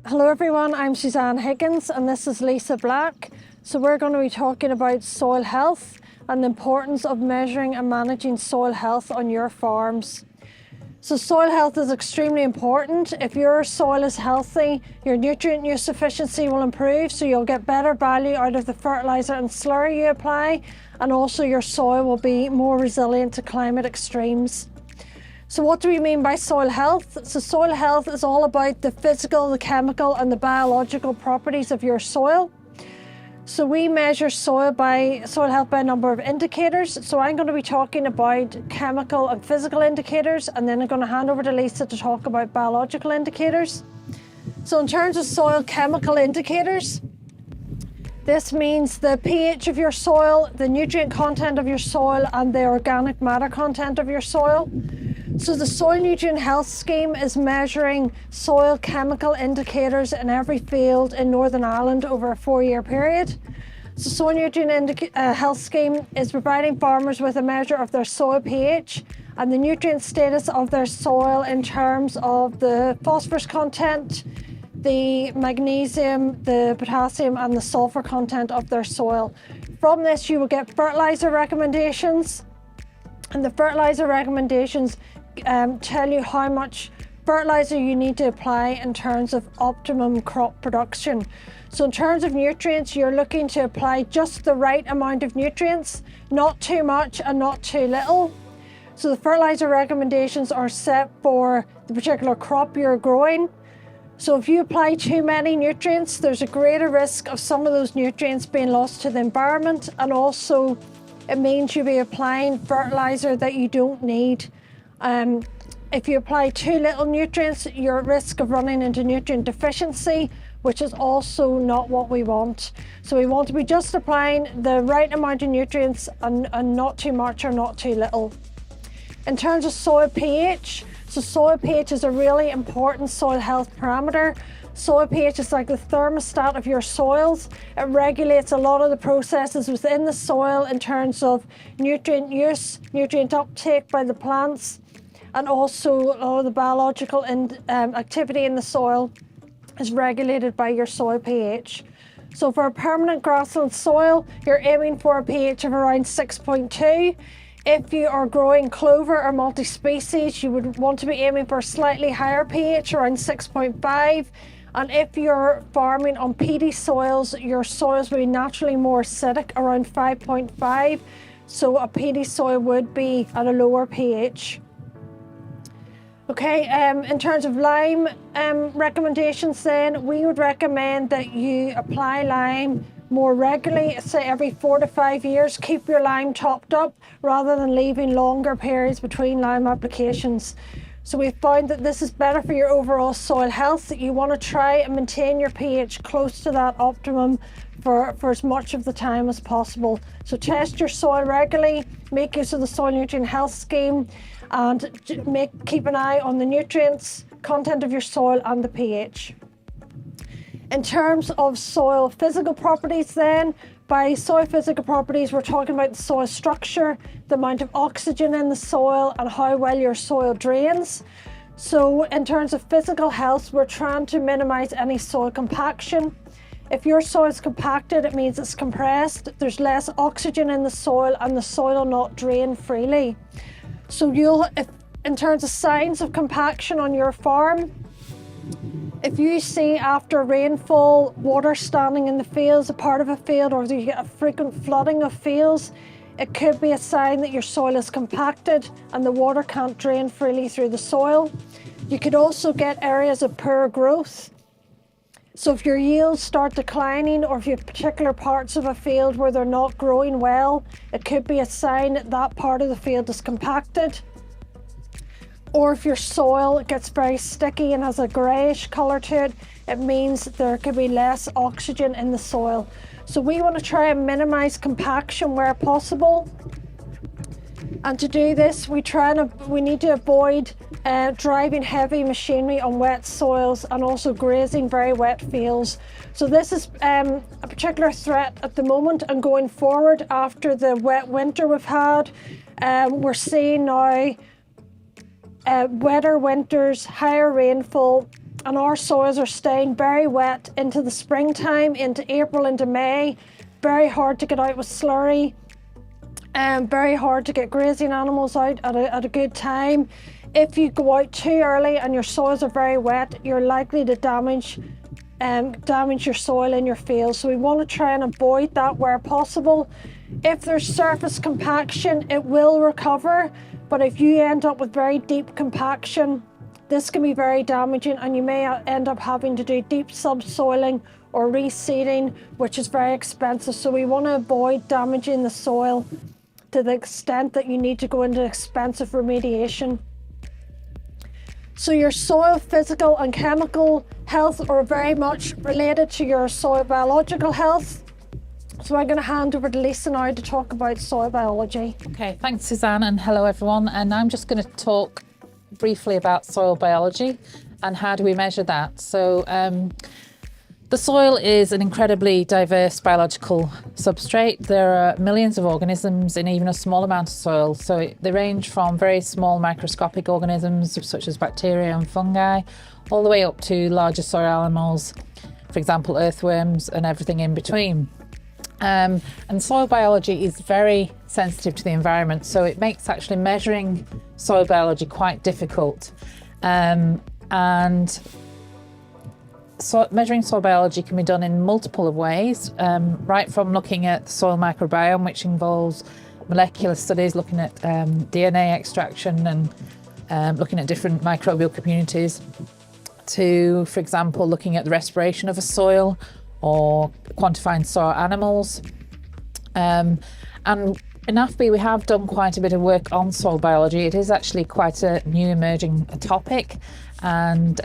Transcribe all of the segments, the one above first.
Hello everyone, I'm Suzanne Higgins and this is Lisa Black. So we're going to be talking about soil health and the importance of measuring and managing soil health on your farms. So soil health is extremely important. If your soil is healthy, your nutrient use efficiency will improve, so you'll get better value out of the fertiliser and slurry you apply, and also your soil will be more resilient to climate extremes. So what do we mean by soil health? So soil health is all about the physical, the chemical and the biological properties of your soil. So we measure soil health by a number of indicators. So I'm going to be talking about chemical and physical indicators, and then I'm going to hand over to Lisa to talk about biological indicators. So in terms of soil chemical indicators, this means the pH of your soil, the nutrient content of your soil and the organic matter content of your soil. So the Soil Nutrient Health Scheme is measuring soil chemical indicators in every field in Northern Ireland over a 4-year period. So Soil Nutrient Health Scheme is providing farmers with a measure of their soil pH and the nutrient status of their soil in terms of the phosphorus content, the magnesium, the potassium and the sulfur content of their soil. From this you will get fertiliser recommendations, and the fertiliser recommendations tell you how much fertiliser you need to apply in terms of optimum crop production. So in terms of nutrients, you're looking to apply just the right amount of nutrients, not too much and not too little. So the fertiliser recommendations are set for the particular crop you're growing. So if you apply too many nutrients, there's a greater risk of some of those nutrients being lost to the environment, and also it means you'll be applying fertiliser that you don't need. If you apply too little nutrients, you're at risk of running into nutrient deficiency, which is also not what we want. So we want to be just applying the right amount of nutrients and not too much or not too little. In terms of soil pH, so soil pH is a really important soil health parameter. Soil pH is like the thermostat of your soils. It regulates a lot of the processes within the soil in terms of nutrient use, nutrient uptake by the plants, and also all the biological activity in the soil is regulated by your soil pH. So for a permanent grassland soil, you're aiming for a pH of around 6.2. If you are growing clover or multi-species, you would want to be aiming for a slightly higher pH, around 6.5. And if you're farming on peaty soils, your soils will be naturally more acidic, around 5.5. So a peaty soil would be at a lower pH. Okay, in terms of lime recommendations then, we would recommend that you apply lime more regularly, say every 4 to 5 years. Keep your lime topped up rather than leaving longer periods between lime applications. So we've found that this is better for your overall soil health. You want to try and maintain your pH close to that optimum for as much of the time as possible. So test your soil regularly, make use of the Soil Nutrient Health Scheme, and keep an eye on the nutrients, content of your soil and the pH. In terms of soil physical properties then, by soil physical properties, we're talking about the soil structure, the amount of oxygen in the soil and how well your soil drains. So in terms of physical health, we're trying to minimise any soil compaction. If your soil is compacted, it means it's compressed, there's less oxygen in the soil and the soil will not drain freely. So in terms of signs of compaction on your farm, if you see after rainfall water standing in the fields, a part of a field, or you get a frequent flooding of fields, it could be a sign that your soil is compacted and the water can't drain freely through the soil. You could also get areas of poor growth. So if your yields start declining, or if you have particular parts of a field where they're not growing well, it could be a sign that that part of the field is compacted. Or if your soil gets very sticky and has a greyish colour to it, it means that there could be less oxygen in the soil. So we want to try and minimise compaction where possible. And to do this, we need to avoid driving heavy machinery on wet soils and also grazing very wet fields. So this is a particular threat at the moment, and going forward after the wet winter we've had, we're seeing now wetter winters, higher rainfall, and our soils are staying very wet into the springtime, into April, into May. Very hard to get out with slurry, and very hard to get grazing animals out at a good time. If you go out too early and your soils are very wet, you're likely to damage your soil in your field. So we want to try and avoid that where possible. If there's surface compaction, it will recover, but if you end up with very deep compaction, this can be very damaging, and you may end up having to do deep subsoiling or reseeding, which is very expensive. So we want to avoid damaging the soil to the extent that you need to go into expensive remediation. So your soil physical and chemical health are very much related to your soil biological health. So I'm going to hand over to Lisa now to talk about soil biology. Okay, thanks Suzanne, and hello everyone. And I'm just going to talk briefly about soil biology and how do we measure that. So the soil is an incredibly diverse biological substrate. There are millions of organisms in even a small amount of soil. So they range from very small microscopic organisms such as bacteria and fungi, all the way up to larger soil animals, for example, earthworms and everything in between. And soil biology is very sensitive to the environment, so it makes actually measuring soil biology quite difficult. So measuring soil biology can be done in multiple of ways, right from looking at the soil microbiome, which involves molecular studies, looking at DNA extraction and looking at different microbial communities, to, for example, looking at the respiration of a soil or quantifying soil animals. And in AFBI, we have done quite a bit of work on soil biology. It is actually quite a new emerging topic, and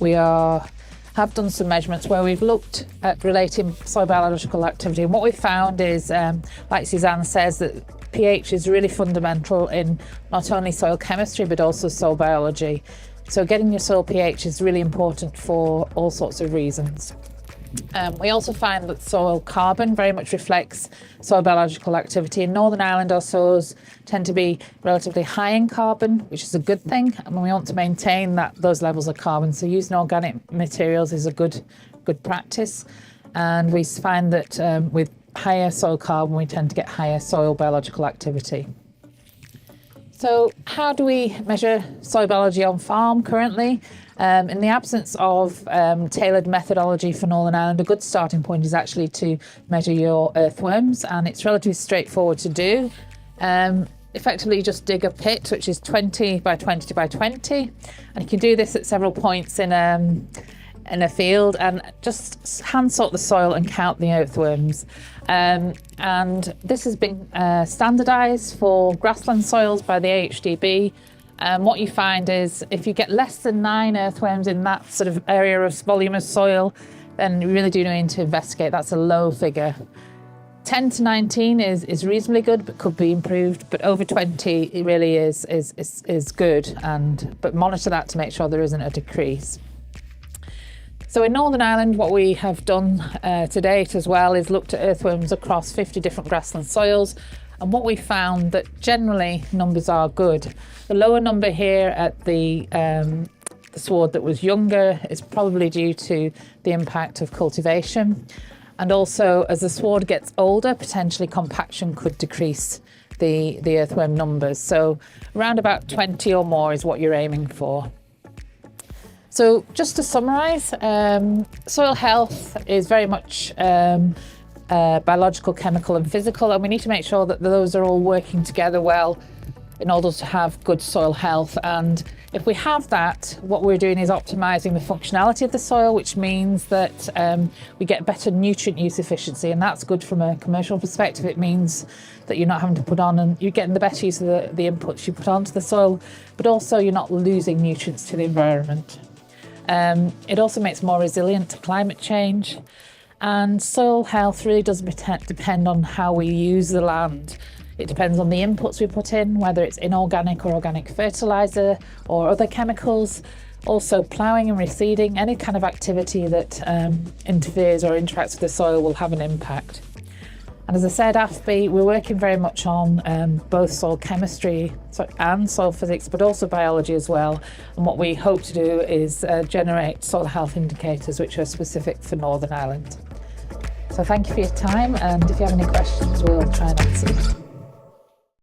we have done some measurements where we've looked at relating soil biological activity. And what we found is, like Suzanne says, that pH is really fundamental in not only soil chemistry, but also soil biology. So getting your soil pH is really important for all sorts of reasons. We also find that soil carbon very much reflects soil biological activity. In Northern Ireland, our soils tend to be relatively high in carbon, which is a good thing, and we want to maintain those levels of carbon. So using organic materials is a good practice, and we find that with higher soil carbon, we tend to get higher soil biological activity. So how do we measure soil biology on farm currently? In the absence of tailored methodology for Northern Ireland, a good starting point is actually to measure your earthworms, and it's relatively straightforward to do. Effectively, you just dig a pit, which is 20 by 20 by 20, and you can do this at several points in a field, and just hand sort the soil and count the earthworms. And this has been standardised for grassland soils by the AFBI. What you find is if you get less than 9 earthworms in that sort of area of volume of soil, then you really do need to investigate. That's a low figure. 10 to 19 is reasonably good, but could be improved. But over 20, it really is good. But monitor that to make sure there isn't a decrease. So in Northern Ireland, what we have done to date as well is looked at earthworms across 50 different grassland soils. And what we found that generally numbers are good. The lower number here at the sward that was younger is probably due to the impact of cultivation. And also, as the sward gets older, potentially compaction could decrease the earthworm numbers. So around about 20 or more is what you're aiming for. So just to summarise, soil health is very much biological, chemical and physical, and we need to make sure that those are all working together well in order to have good soil health. And if we have that, what we're doing is optimising the functionality of the soil, which means that we get better nutrient use efficiency, and that's good from a commercial perspective. It means that you're not having to put on, and you're getting the better use of the inputs you put onto the soil, but also you're not losing nutrients to the environment. It also makes more resilient to climate change. And soil health really does depend on how we use the land. It depends on the inputs we put in, whether it's inorganic or organic fertiliser or other chemicals. Also ploughing and reseeding, any kind of activity that interferes or interacts with the soil will have an impact. And as I said, AFBI, we're working very much on both soil chemistry and soil physics, but also biology as well. And what we hope to do is generate soil health indicators which are specific for Northern Ireland. So thank you for your time, and if you have any questions, we'll try and answer them.